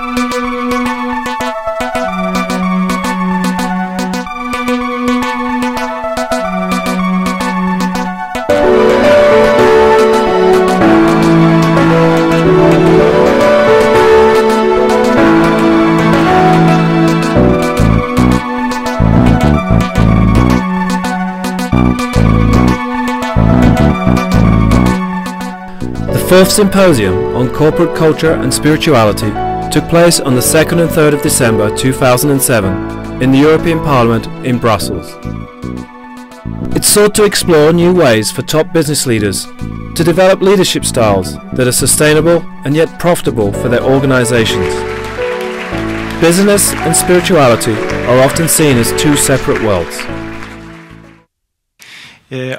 The fourth symposium on corporate culture and spirituality took place on the 2nd and 3rd of December 2007 in the European Parliament in Brussels. It sought to explore new ways for top business leaders to develop leadership styles that are sustainable and yet profitable for their organizations. Business and spirituality are often seen as two separate worlds.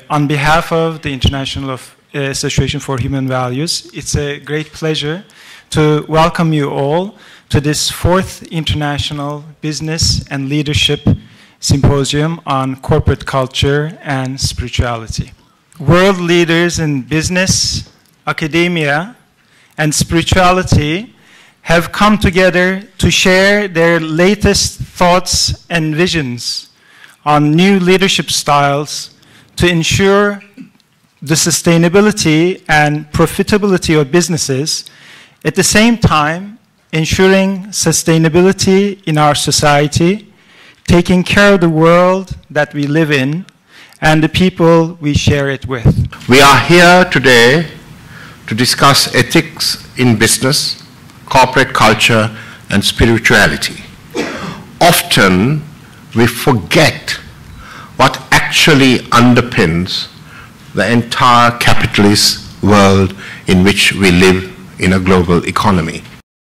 On behalf of the International Association for Human Values, it's a great pleasure to welcome you all to this fourth International Business and Leadership Symposium on Corporate Culture and Spirituality. World leaders in business, academia, and spirituality have come together to share their latest thoughts and visions on new leadership styles to ensure the sustainability and profitability of businesses, at the same time ensuring sustainability in our society, taking care of the world that we live in, and the people we share it with. We are here today to discuss ethics in business, corporate culture, and spirituality. Often we forget what actually underpins the entire capitalist world in which we live in a global economy.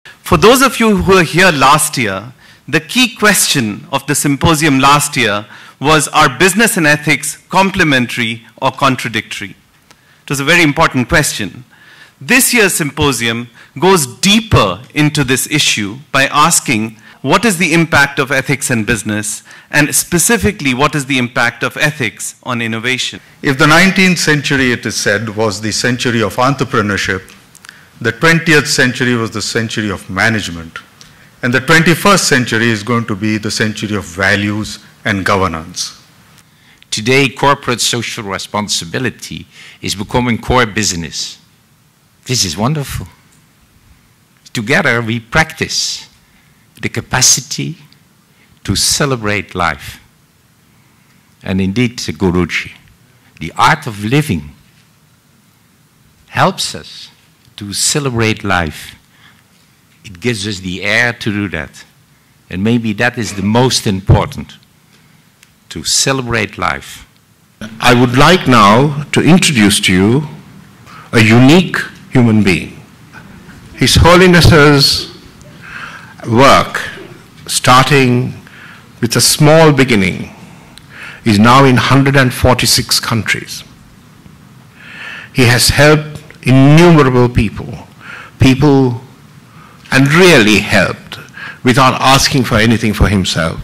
For those of you who were here last year, the key question of the symposium last year was, are business and ethics complementary or contradictory? It was a very important question. This year's symposium goes deeper into this issue by asking, what is the impact of ethics and business, and specifically, what is the impact of ethics on innovation? If the 19th century, it is said, was the century of entrepreneurship, the 20th century was the century of management, and the 21st century is going to be the century of values and governance. Today, corporate social responsibility is becoming core business. This is wonderful. Together, we practice the capacity to celebrate life. And indeed, Guruji, the art of living helps us to celebrate life. It gives us the air to do that. And maybe that is the most important, to celebrate life. I would like now to introduce to you a unique human being. His Holiness's work, starting with a small beginning, is now in 146 countries. He has helped innumerable people, and really helped without asking for anything for himself.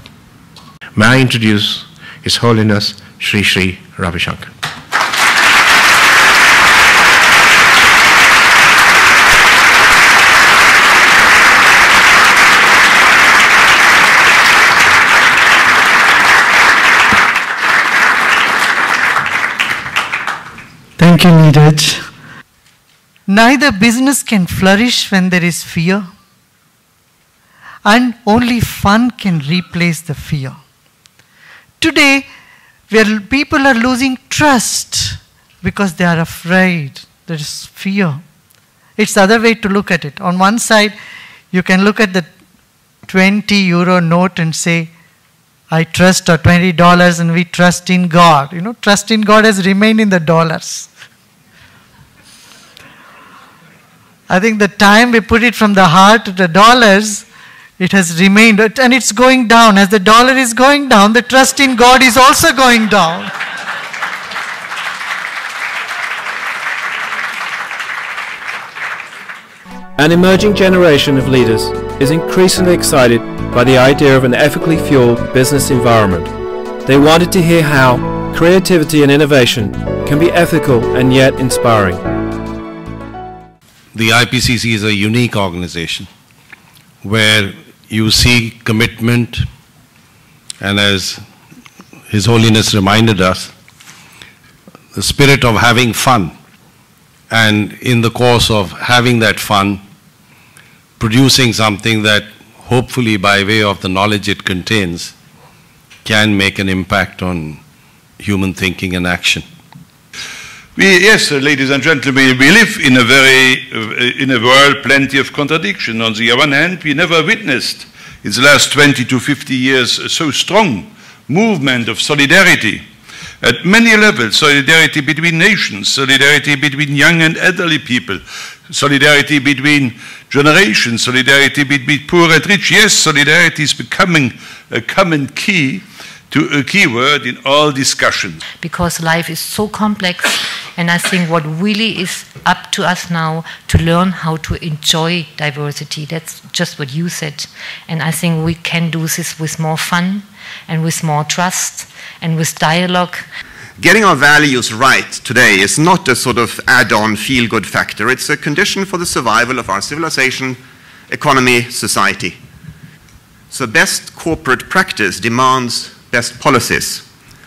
May I introduce His Holiness Sri Sri Ravi Shankar. Thank you, Neeraj. Neither business can flourish when there is fear, and only fun can replace the fear. Today, where people are losing trust because they are afraid, there is fear. It's the other way to look at it. On one side, you can look at the 20-euro note and say, I trust, or $20, and we trust in God. You know, trust in God has remained in the dollars. I think the time we put it from the heart to the dollars, it has remained, and it's going down. As the dollar is going down, the trust in God is also going down. An emerging generation of leaders is increasingly excited by the idea of an ethically fueled business environment. They wanted to hear how creativity and innovation can be ethical and yet inspiring. The IPCC is a unique organization. where you see commitment, and as His Holiness reminded us, the spirit of having fun, and in the course of having that fun, producing something that hopefully by way of the knowledge it contains can make an impact on human thinking and action. Yes, ladies and gentlemen, we live in a world plenty of contradiction. On the one hand, we never witnessed in the last 20 to 50 years a so strong movement of solidarity at many levels: solidarity between nations, solidarity between young and elderly people, solidarity between generations, solidarity between poor and rich. Yes, solidarity is becoming a common key to a key word in all discussions. Because life is so complex, and I think what really is up to us now to learn how to enjoy diversity. That's just what you said. And I think we can do this with more fun and with more trust and with dialogue. Getting our values right today is not a sort of add-on feel-good factor. It's a condition for the survival of our civilization, economy, society. So best corporate practice demands best policies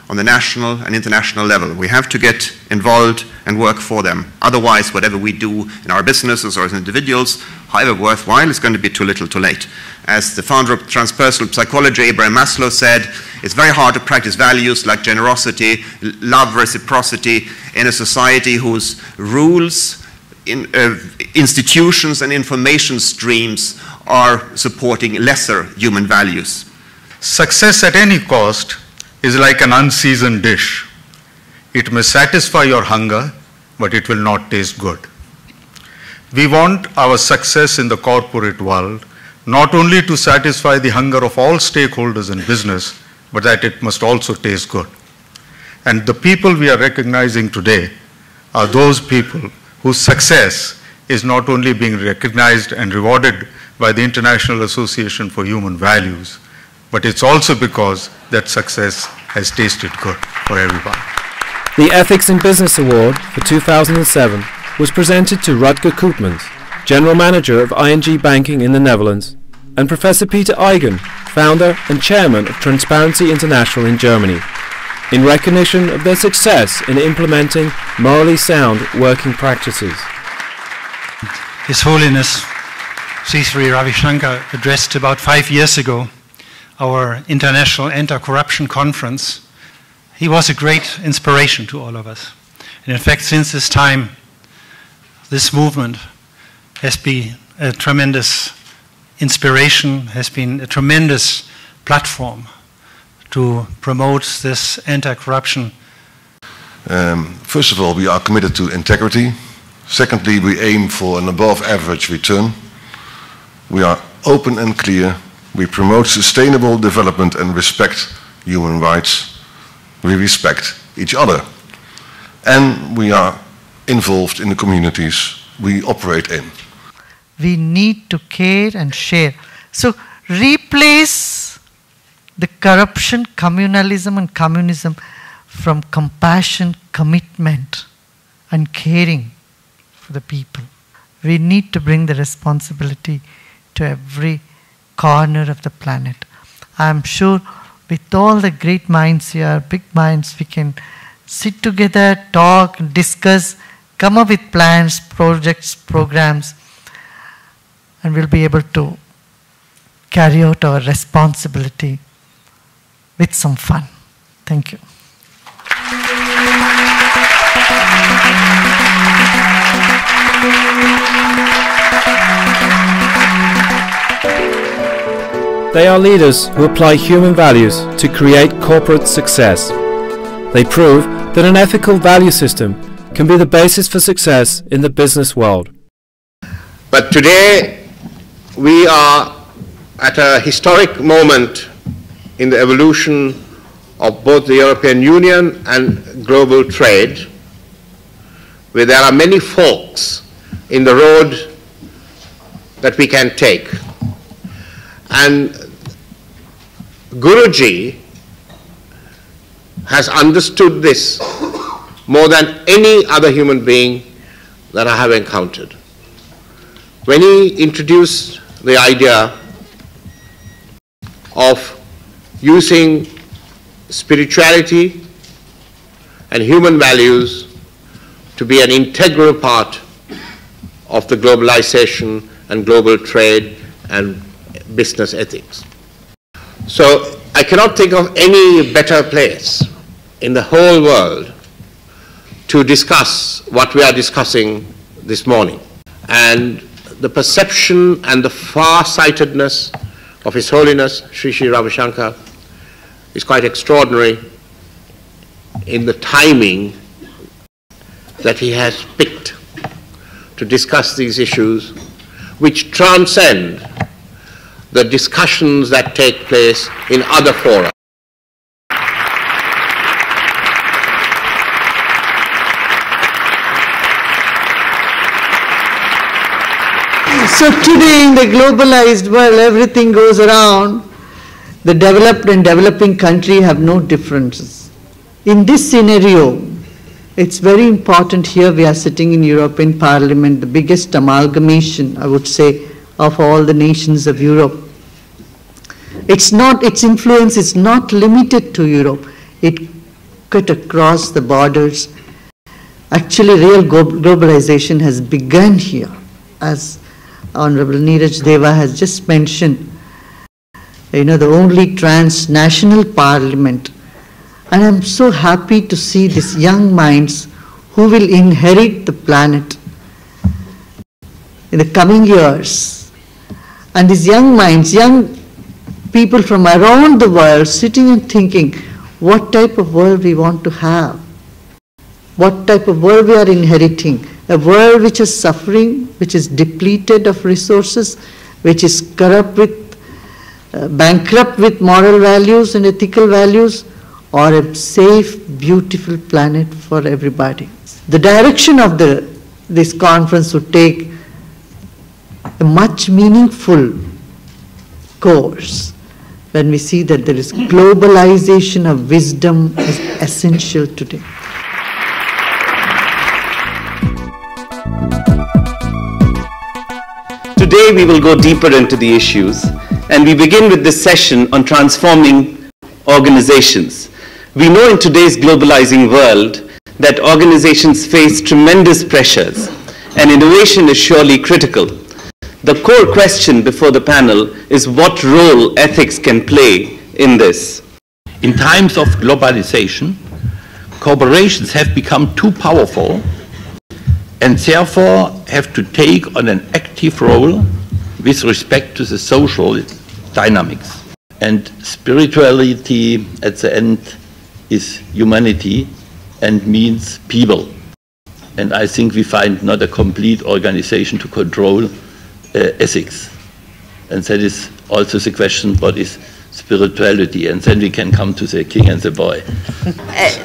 on the national and international level. We have to get involved and work for them. Otherwise, whatever we do in our businesses or as individuals, however worthwhile, is going to be too little too late. As the founder of transpersonal psychology, Abraham Maslow, said, it's very hard to practice values like generosity, love, reciprocity in a society whose rules, institutions and information streams are supporting lesser human values. Success at any cost is like an unseasoned dish. It may satisfy your hunger, but it will not taste good. We want our success in the corporate world not only to satisfy the hunger of all stakeholders in business, but that it must also taste good. And the people we are recognizing today are those people whose success is not only being recognized and rewarded by the International Association for Human Values, but it's also because that success has tasted good for everyone. The Ethics in Business Award for 2007 was presented to Rutger Koopmans, General Manager of ING Banking in the Netherlands, and Professor Peter Eigen, Founder and Chairman of Transparency International in Germany, in recognition of their success in implementing morally sound working practices. His Holiness Sri Sri Ravi Shankar addressed about 5 years ago our International Anti-Corruption Conference. He was a great inspiration to all of us. And in fact, since this time, this movement has been a tremendous inspiration, has been a tremendous platform to promote this anti-corruption. First of all, we are committed to integrity. Secondly, we aim for an above-average return. We are open and clear. We promote sustainable development and respect human rights. We respect each other. And we are involved in the communities we operate in. We need to care and share. So replace the corruption, communalism and communism from compassion, commitment and caring for the people. We need to bring the responsibility to every corner of the planet. I am sure with all the great minds here, big minds, we can sit together, talk, discuss, come up with plans, projects, programs, and we'll be able to carry out our responsibility with some fun. Thank you. They are leaders who apply human values to create corporate success. They prove that an ethical value system can be the basis for success in the business world. But today, we are at a historic moment in the evolution of both the European Union and global trade, where there are many forks in the road that we can take. And Guruji has understood this more than any other human being that I have encountered. When he introduced the idea of using spirituality and human values to be an integral part of the globalization and global trade and business ethics. So I cannot think of any better place in the whole world to discuss what we are discussing this morning. And the perception and the far-sightedness of His Holiness Sri Sri Ravi Shankar is quite extraordinary in the timing that he has picked to discuss these issues, which transcend the discussions that take place in other fora. So today in the globalized world, everything goes around. The developed and developing country have no differences. In this scenario, it's very important here we are sitting in European Parliament, the biggest amalgamation, I would say, of all the nations of Europe. Its influence is not limited to Europe. It cut across the borders. Actually, real globalization has begun here, as Honorable Neeraj Deva has just mentioned. You know, the only transnational parliament. And I'm so happy to see these young minds who will inherit the planet in the coming years. And these young minds, young people from around the world sitting and thinking what type of world we want to have, what type of world we are inheriting, a world which is suffering, which is depleted of resources, which is corrupt with, bankrupt with moral values and ethical values, or a safe, beautiful planet for everybody. The direction of this conference would take a much meaningful course when we see that there is globalization of wisdom is essential today. Today we will go deeper into the issues, and we begin with this session on transforming organizations. We know in today's globalizing world that organizations face tremendous pressures, and innovation is surely critical. The core question before the panel is what role ethics can play in this. In times of globalization, corporations have become too powerful and therefore have to take on an active role with respect to the social dynamics. And spirituality at the end is humanity and means people. And I think we find not a complete organization to control ethics. And that is also the question, what is spirituality? And then we can come to the king and the boy.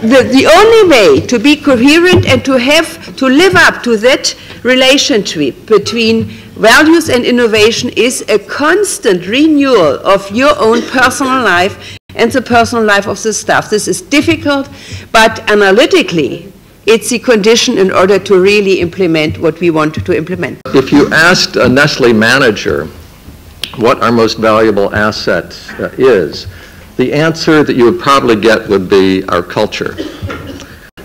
The only way to be coherent and to live up to that relationship between values and innovation is a constant renewal of your own personal life and the personal life of the staff. This is difficult, but analytically, it's the condition in order to really implement what we want to implement. If you asked a Nestle manager what our most valuable asset is, the answer that you would probably get would be our culture.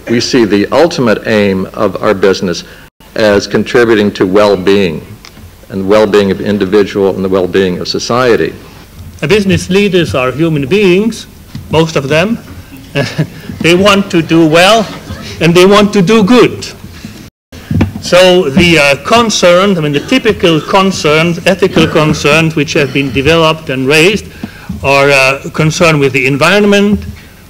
We see the ultimate aim of our business as contributing to well-being, and the well-being of individual and the well-being of society. Business leaders are human beings, most of them. They want to do well and they want to do good. So the concerns, I mean the typical concerns, ethical concerns which have been developed and raised are concerned with the environment,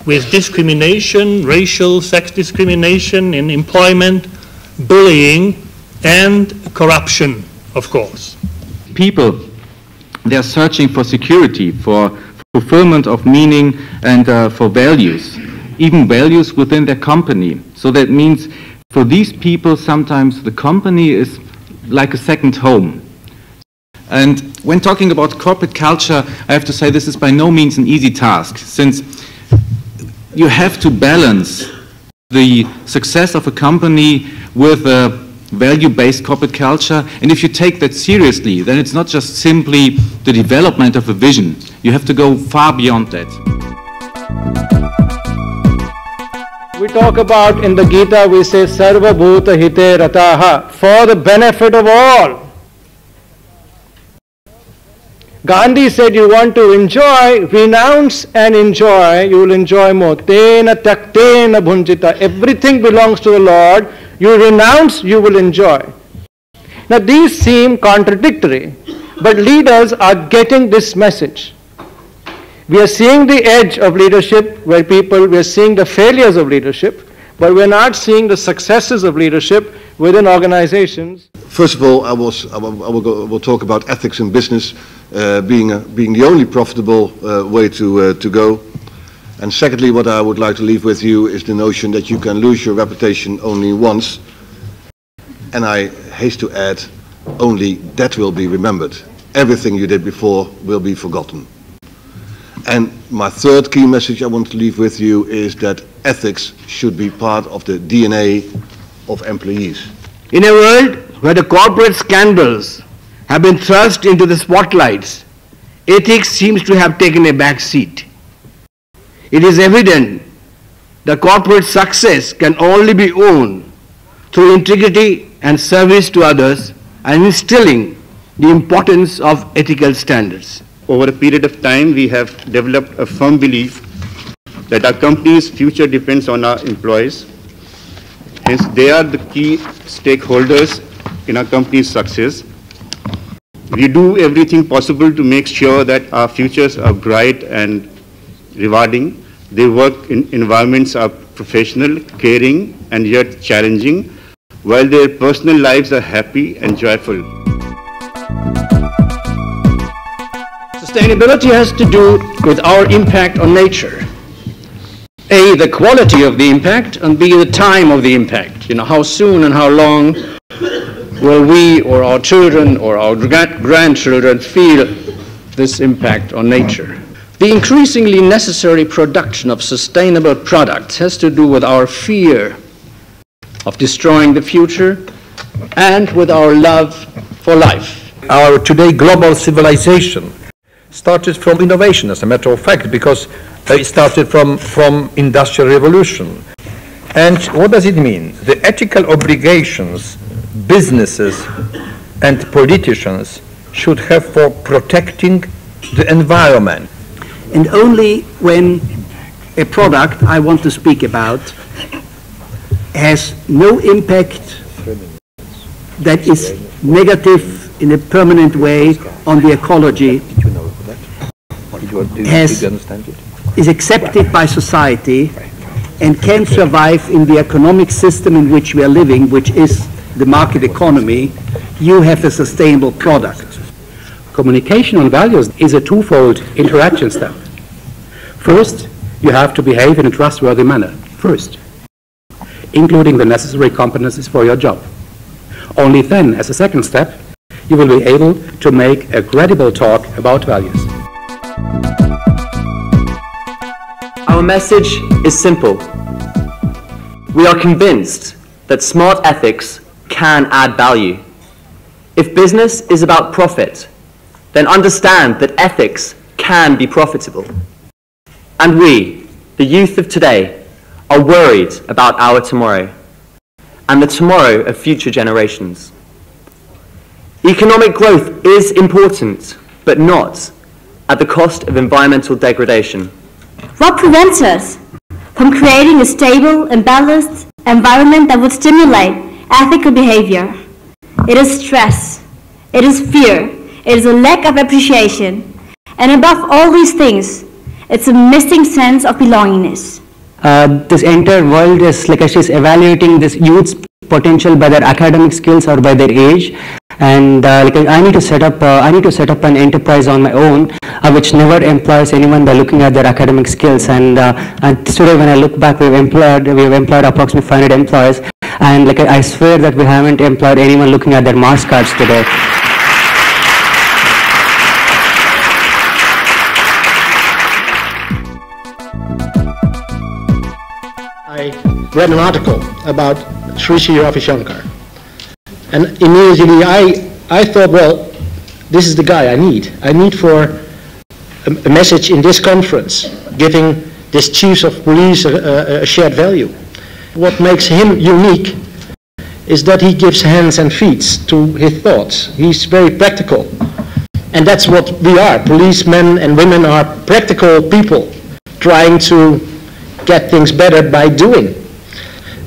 with discrimination, racial, sex discrimination in employment, bullying, and corruption, of course. People, they're searching for security, for fulfillment of meaning, and for values, even values within their company. So that means for these people, sometimes the company is like a second home. And when talking about corporate culture, I have to say this is by no means an easy task, since you have to balance the success of a company with value-based corporate culture. And if you take that seriously, then it's not just simply the development of a vision. You have to go far beyond that. We talk about in the Gita, we say Sarva Bhuta Hite Rataha, for the benefit of all. Gandhi said you want to enjoy, renounce and enjoy, you will enjoy more. Tena taktena bhunjita. Everything belongs to the Lord. You renounce, you will enjoy. Now these seem contradictory, but leaders are getting this message. We are seeing the edge of leadership where we are seeing the failures of leadership, but we're not seeing the successes of leadership within organizations. First of all, I will talk about ethics in business being the only profitable way to go. And secondly, what I would like to leave with you is the notion that you can lose your reputation only once. And I haste to add, only that will be remembered. Everything you did before will be forgotten. And my third key message I want to leave with you is that ethics should be part of the DNA of employees. In a world where the corporate scandals have been thrust into the spotlights, ethics seems to have taken a back seat. It is evident that corporate success can only be owned through integrity and service to others and instilling the importance of ethical standards. Over a period of time, we have developed a firm belief that our company's future depends on our employees. Hence, they are the key stakeholders in our company's success. We do everything possible to make sure that our futures are bright and rewarding. Their work in environments are professional, caring, and yet challenging, while their personal lives are happy and joyful. Sustainability has to do with our impact on nature. A, the quality of the impact, and B, the time of the impact. You know, how soon and how long will we or our children or our grandchildren feel this impact on nature? The increasingly necessary production of sustainable products has to do with our fear of destroying the future and with our love for life. Our today global civilization started from innovation, as a matter of fact, because it started from industrial revolution. And what does it mean? The ethical obligations businesses and politicians should have for protecting the environment. And only when a product I want to speak about has no impact that is negative in a permanent way on the ecology, is accepted by society and can survive in the economic system in which we are living, which is the market economy, you have a sustainable product. Communication on values is a twofold interaction step. First, you have to behave in a trustworthy manner, first, including the necessary competencies for your job. Only then, as a second step, you will be able to make a credible talk about values. Our message is simple. We are convinced that smart ethics can add value. If business is about profit, then understand that ethics can be profitable. And we, the youth of today, are worried about our tomorrow and the tomorrow of future generations. Economic growth is important, but not at the cost of environmental degradation. What prevents us from creating a stable and balanced environment that would stimulate ethical behavior? It is stress, it is fear, it is a lack of appreciation, and above all these things, it's a missing sense of belongingness. This entire world is, like I said, evaluating this youth's potential by their academic skills or by their age, and I need to set up an enterprise on my own, which never employs anyone by looking at their academic skills. And today, when I look back, we've employed approximately 500 employees, and I swear that we haven't employed anyone looking at their Mars cards today. I read an article about Sri Sri Ravi Shankar, And immediately I thought, well, this is the guy I need. I need for a message in this conference, giving this chief of police a shared value. What makes him unique is that he gives hands and feet to his thoughts. He's very practical. And that's what we are. Policemen and women are practical people trying to get things better by doing.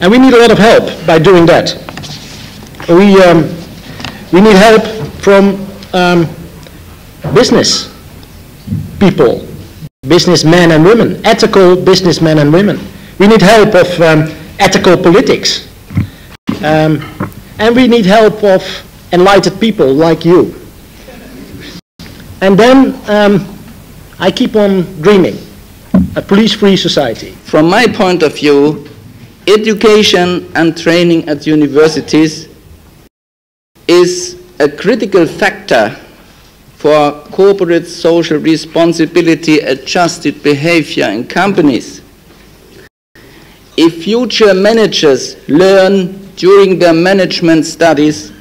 And we need a lot of help by doing that. We need help from business people, businessmen and women, ethical businessmen and women. We need help of ethical politics. And we need help of enlightened people like you. And then I keep on dreaming, a police-free society. From my point of view, education and training at universities is a critical factor for corporate social responsibility adjusted behavior in companies. If future managers learn during their management studies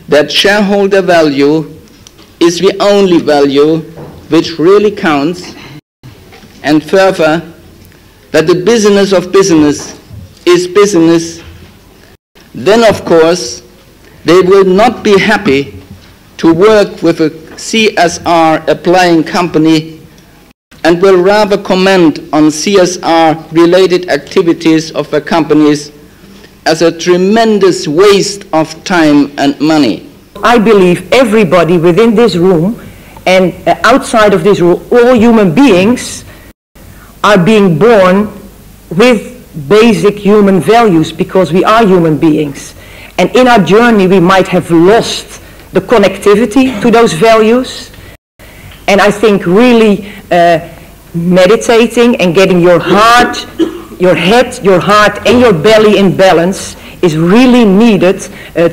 that shareholder value is the only value which really counts, and further, that the business of business is business, then of course they will not be happy to work with a CSR applying company and will rather comment on CSR related activities of the companies as a tremendous waste of time and money. I believe everybody within this room and outside of this room, all human beings are being born with basic human values because we are human beings. And in our journey we might have lost the connectivity to those values. And I think really meditating and getting your heart, your head, your heart and your belly in balance is really needed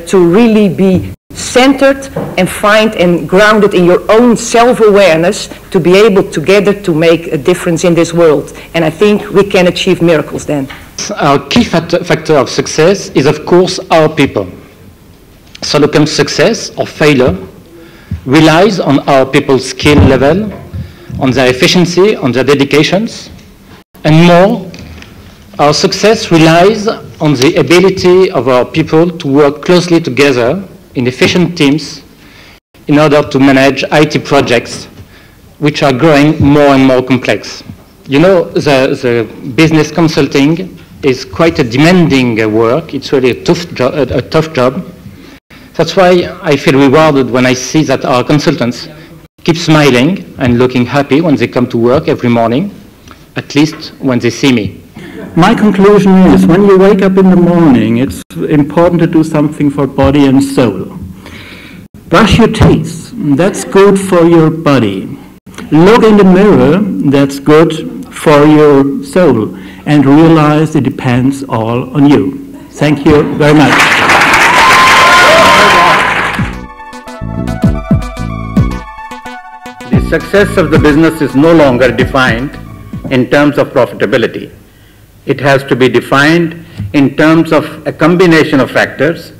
to really be centered and find and grounded in your own self-awareness to be able together to make a difference in this world. And I think we can achieve miracles then. Our key factor of success is, of course, our people. Solocum's success or failure relies on our people's skill level, on their efficiency, on their dedications, and more, our success relies on the ability of our people to work closely together in efficient teams in order to manage IT projects which are growing more and more complex. You know, the business consulting is quite a demanding work. It's really a tough job. That's why I feel rewarded when I see that our consultants keep smiling and looking happy when they come to work every morning, at least when they see me. My conclusion is, when you wake up in the morning, it's important to do something for body and soul. Brush your teeth, that's good for your body. Look in the mirror, that's good for your soul. And realize it depends all on you. Thank you very much. The success of the business is no longer defined in terms of profitability. It has to be defined in terms of a combination of factors.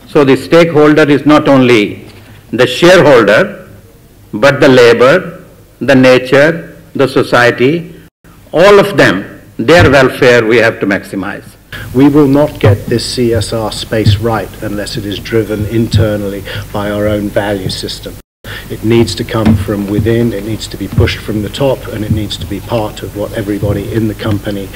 So the stakeholder is not only the shareholder, but the labor, the nature, the society, all of them, their welfare we have to maximize. We will not get this CSR space right unless it is driven internally by our own value system. It needs to come from within, it needs to be pushed from the top, and it needs to be part of what everybody in the company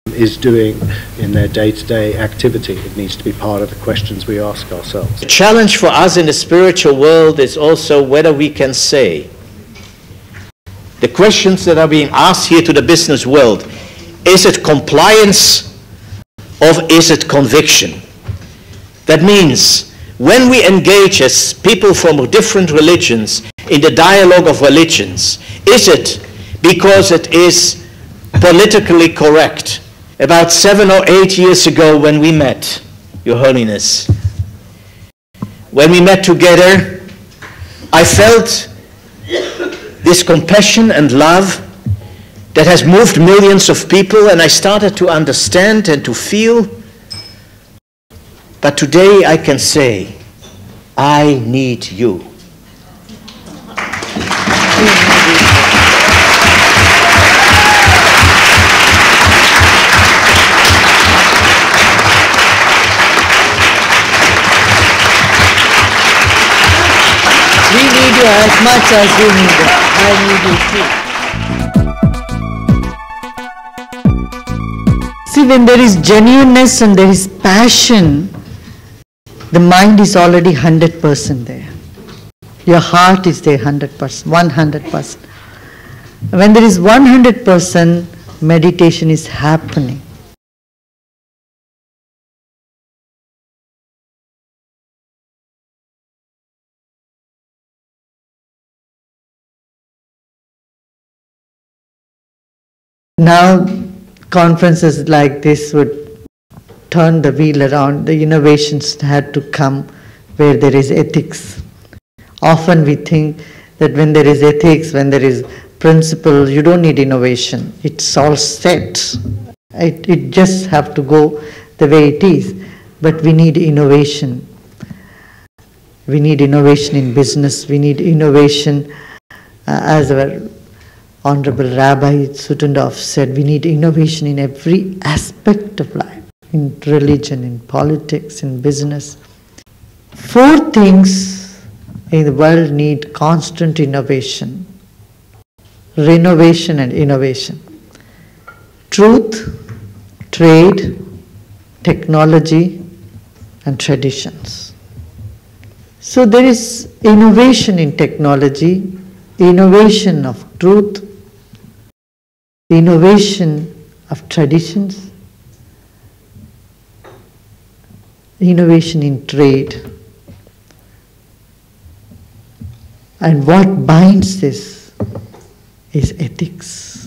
is doing in their day-to-day activity. It needs to be part of the questions we ask ourselves. The challenge for us in the spiritual world is also whether we can say the questions that are being asked here to the business world, is it compliance or is it conviction? That means when we engage as people from different religions in the dialogue of religions, is it because it is politically correct? About 7 or 8 years ago when we met, Your Holiness, when we met together, I felt this compassion and love that has moved millions of people, and I started to understand and to feel But today I can say, I need you. We need you as much as you need it. I need you too. See, when there is genuineness and there is passion, the mind is already 100% there. Your heart is there 100%, 100%. When there is 100%, meditation is happening. Now, conferences like this would turn the wheel around. The innovations had to come where there is ethics. Often we think that when there is ethics, when there is principle, you don't need innovation. It's all set. It just have to go the way it is. But we need innovation. We need innovation in business. We need innovation, as our Honorable Rabbi Sutendorf said, we need innovation in every aspect of life, in religion, in politics, in business. 4 things in the world need constant innovation, renovation and innovation. Truth, trade, technology, and traditions. So there is innovation in technology, innovation of truth, innovation of traditions, innovation in trade. And what binds this is ethics.